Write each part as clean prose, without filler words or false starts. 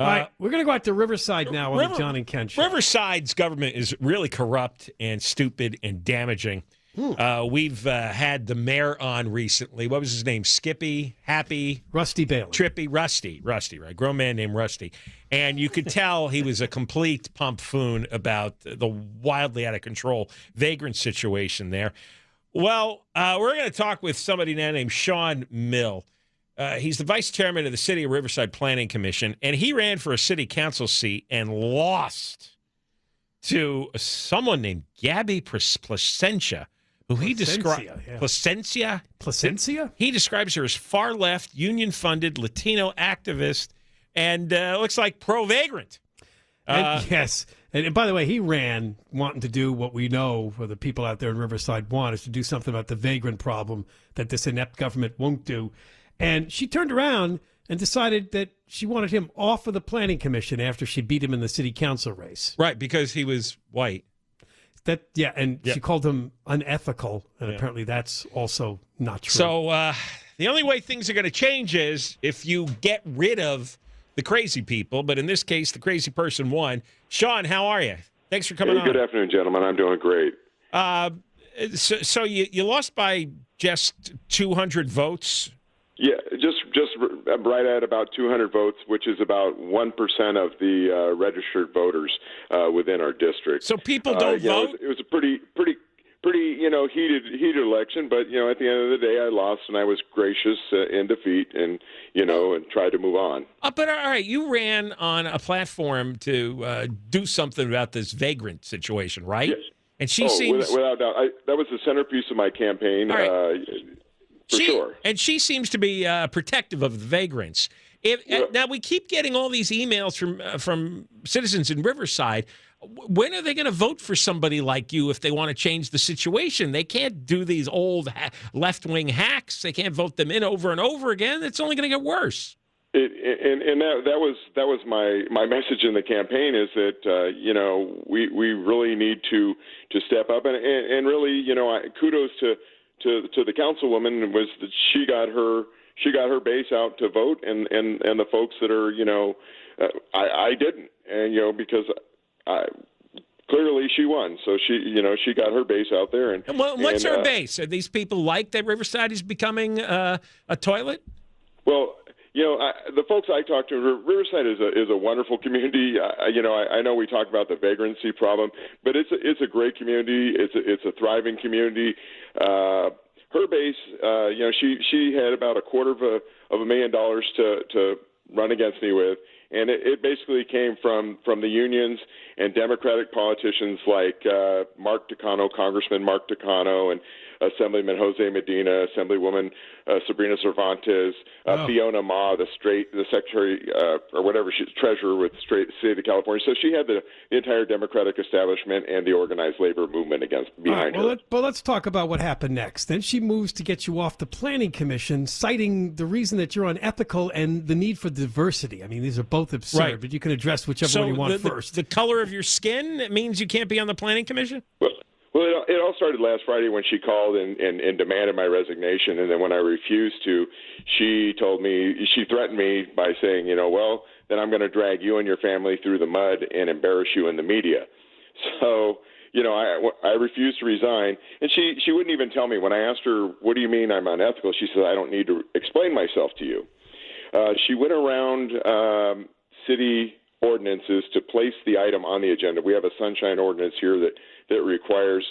All right, we're going to go out to Riverside now on the John and Ken show. Riverside's government is really corrupt and stupid and damaging. We've had the mayor on recently. What was his name? Skippy, Happy, Rusty Bailey, Trippy, Rusty, right? Grown man named Rusty. And you could tell he was a complete pompoon about the wildly out of control vagrant situation there. Well, we're going to talk with somebody now named Sean Mill. He's the vice chairman of the City of Riverside Planning Commission, and he ran for a city council seat and lost to someone named Gabby Plascencia, who he described Plascencia. He describes her as far left, union funded, Latino activist, and looks like pro vagrant. Yes. And by the way, he ran wanting to do what we know, or the people out there in Riverside want, is to do something about the vagrant problem that this inept government won't do. And she turned around and decided that she wanted him off of the planning commission after she beat him in the city council race. Right, because he was white. She called him unethical, and apparently that's also not true. So the only way things are going to change is if you get rid of the crazy people, but in this case, the crazy person won. Sean, how are you? Thanks for coming on. Good afternoon, gentlemen. I'm doing great. So you lost by just 200 votes? Yeah, just right at about 200 votes, which is about 1% of the registered voters within our district. So people don't vote? It was a pretty heated election, but at the end of the day, I lost, and I was gracious in defeat, and and tried to move on. But all right, you ran on a platform to do something about this vagrant situation, right? Yes. And she seems without doubt, that was the centerpiece of my campaign. All right. For sure. And she seems to be protective of the vagrants. Now, we keep getting all these emails from citizens in Riverside. When are they going to vote for somebody like you if they want to change the situation? They can't do these old left-wing hacks. They can't vote them in over and over again. It's only going to get worse. That was my message in the campaign, is that we really need to step up, and really kudos to the councilwoman, was that she got her base out to vote, and the folks that are I didn't, and because clearly she won, so she got her base out there. And what's her base? Are these people like that Riverside is becoming a toilet? Well, the folks I talk to, Riverside is a wonderful community. I know we talk about the vagrancy problem, but it's a great community. It's a thriving community. Her base, she had about $250,000 to run against me with, and it basically came from the unions and Democratic politicians like Congressman Mark Takano, and Assemblyman Jose Medina, Assemblywoman Sabrina Cervantes, Fiona Ma, the secretary or whatever, she's treasurer with the state of California. So she had the entire Democratic establishment and the organized labor movement behind her. But let's talk about what happened next. Then she moves to get you off the planning commission, citing the reason that you're unethical and the need for diversity. I mean, these are both absurd, right, but you can address whichever one you want first. The color of your skin means you can't be on the planning commission? Well, it all started last Friday when she called and demanded my resignation, and then when I refused to, she threatened me by saying, well, then I'm going to drag you and your family through the mud and embarrass you in the media. So, I refused to resign, and she wouldn't even tell me. When I asked her, what do you mean I'm unethical? She said, I don't need to explain myself to you. She went around city ordinances to place the item on the agenda. We have a sunshine ordinance here that requires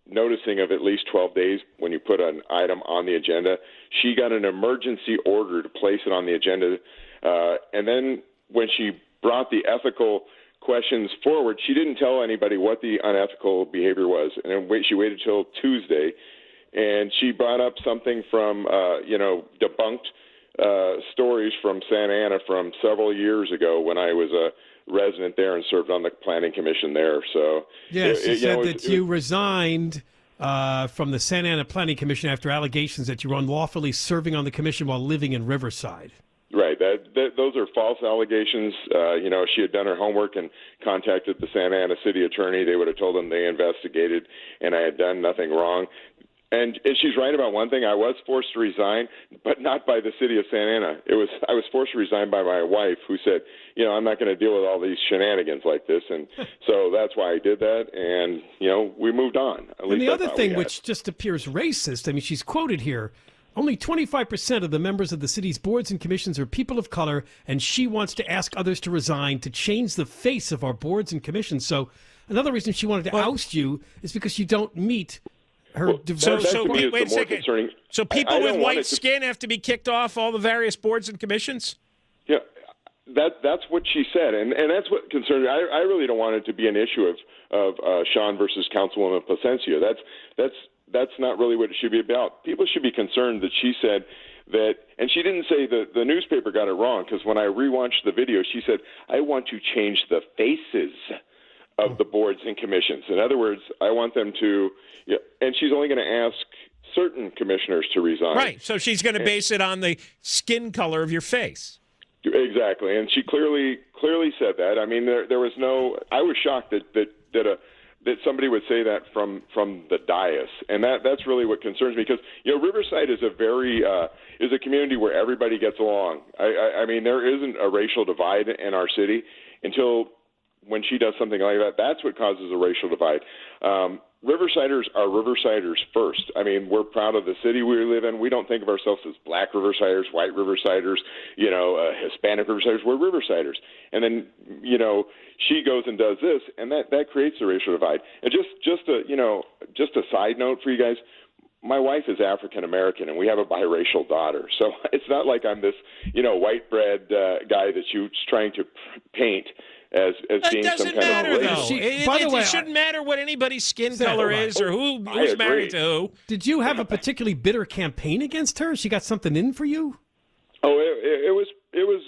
noticing of at least 12 days when you put an item on the agenda. She got an emergency order to place it on the agenda, and then when she brought the ethical questions forward, she didn't tell anybody what the unethical behavior was, and she waited till Tuesday, and she brought up something from debunked stories from Santa Ana from several years ago when I was a resident there and served on the planning commission there. So yes, she said that you resigned from the Santa Ana Planning Commission after allegations that you were unlawfully serving on the commission while living in Riverside. Right. Those are false allegations. She had done her homework and contacted the Santa Ana city attorney. They would have told them they investigated and I had done nothing wrong. And she's right about one thing. I was forced to resign, but not by the city of Santa Ana. I was forced to resign by my wife, who said, I'm not going to deal with all these shenanigans like this. And so that's why I did that. And, we moved on. And the other thing, which just appears racist, I mean, she's quoted here, only 25% of the members of the city's boards and commissions are people of color, and she wants to ask others to resign to change the face of our boards and commissions. So another reason she wanted to oust you is because you don't meet her diverse. So wait a second. So people with white skin have to be kicked off all the various boards and commissions? Yeah, that's what she said, and that's what concerned me. I really don't want it to be an issue of Sean versus Councilwoman Plascencia. That's not really what it should be about. People should be concerned that she said that, and she didn't say the newspaper got it wrong, because when I rewatched the video, she said, I want to change the faces of the boards and commissions. In other words, I want them to, and she's only going to ask certain commissioners to resign. Right, so she's going to base it on the skin color of your face. Exactly, and she clearly said that. I mean, there was no, I was shocked that somebody would say that from the dais, and that's really what concerns me, because Riverside is a community where everybody gets along. I mean, there isn't a racial divide in our city until when she does something like that. That's what causes a racial divide. Riversiders are Riversiders first. I mean, we're proud of the city we live in. We don't think of ourselves as black Riversiders, white Riversiders, Hispanic Riversiders. We're Riversiders. And then, she goes and does this, and that creates a racial divide. And just a side note for you guys, my wife is African American, and we have a biracial daughter. So it's not like I'm this, white bread guy that you're trying to paint as being some kind of racist. By the way, it shouldn't matter what anybody's skin color is or who's married to who. Did you have a particularly bitter campaign against her? She got something in for you? Oh, it was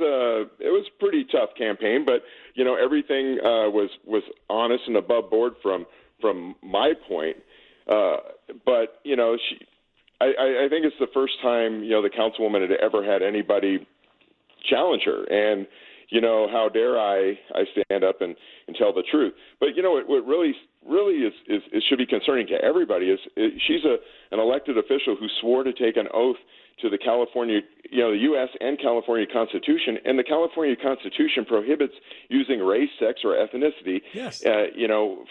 a pretty tough campaign, but everything was honest and above board from my point. But I think it's the first time the councilwoman had ever had anybody challenge her, and how dare I stand up and tell the truth. But what really is should be concerning to everybody is she's an elected official who swore to take an oath to the California, the U.S. and California Constitution, and the California Constitution prohibits using race, sex, or ethnicity, yes.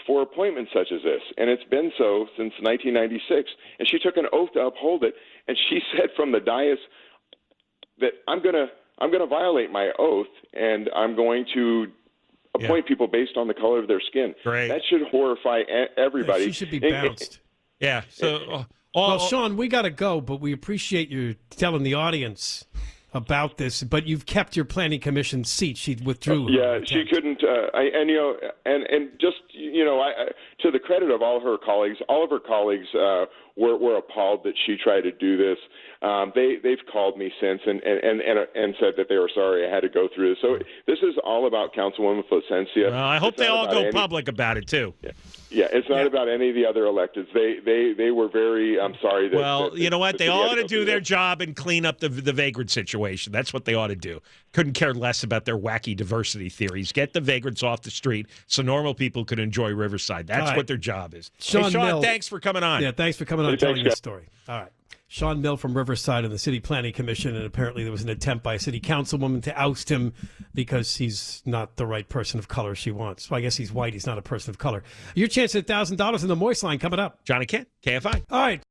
For appointments such as this, and it's been so since 1996. And she took an oath to uphold it, and she said from the dais that I'm going to violate my oath, and I'm going to appoint people based on the color of their skin. Great. That should horrify everybody. She should be bounced. Yeah. So, well, Sean, we got to go, but we appreciate you telling the audience about this. But you've kept your planning commission seat. She withdrew. Yeah, she couldn't. And just to the credit of all of her colleagues were appalled that she tried to do this. They've called me since and said that they were sorry I had to go through this. So this is all about Councilwoman Plascencia. Well, I hope they all go public about it too. Yeah, it's not about any of the other electeds. They were very. I'm sorry. You know what? They all ought to do their job and clean up the vagrant situation. That's what they ought to do. Couldn't care less about their wacky diversity theories. Get the vagrants off the street so normal people could enjoy Riverside. That's what their job is. Sean Mill, thanks for coming on. Yeah, thanks for coming on and telling your story. All right. Sean Mill from Riverside and the City Planning Commission, and apparently there was an attempt by a city councilwoman to oust him because he's not the right person of color she wants. Well, I guess he's white. He's not a person of color. Your chance at $1,000 in the Moist Line coming up. Johnny Kent, KFI. All right.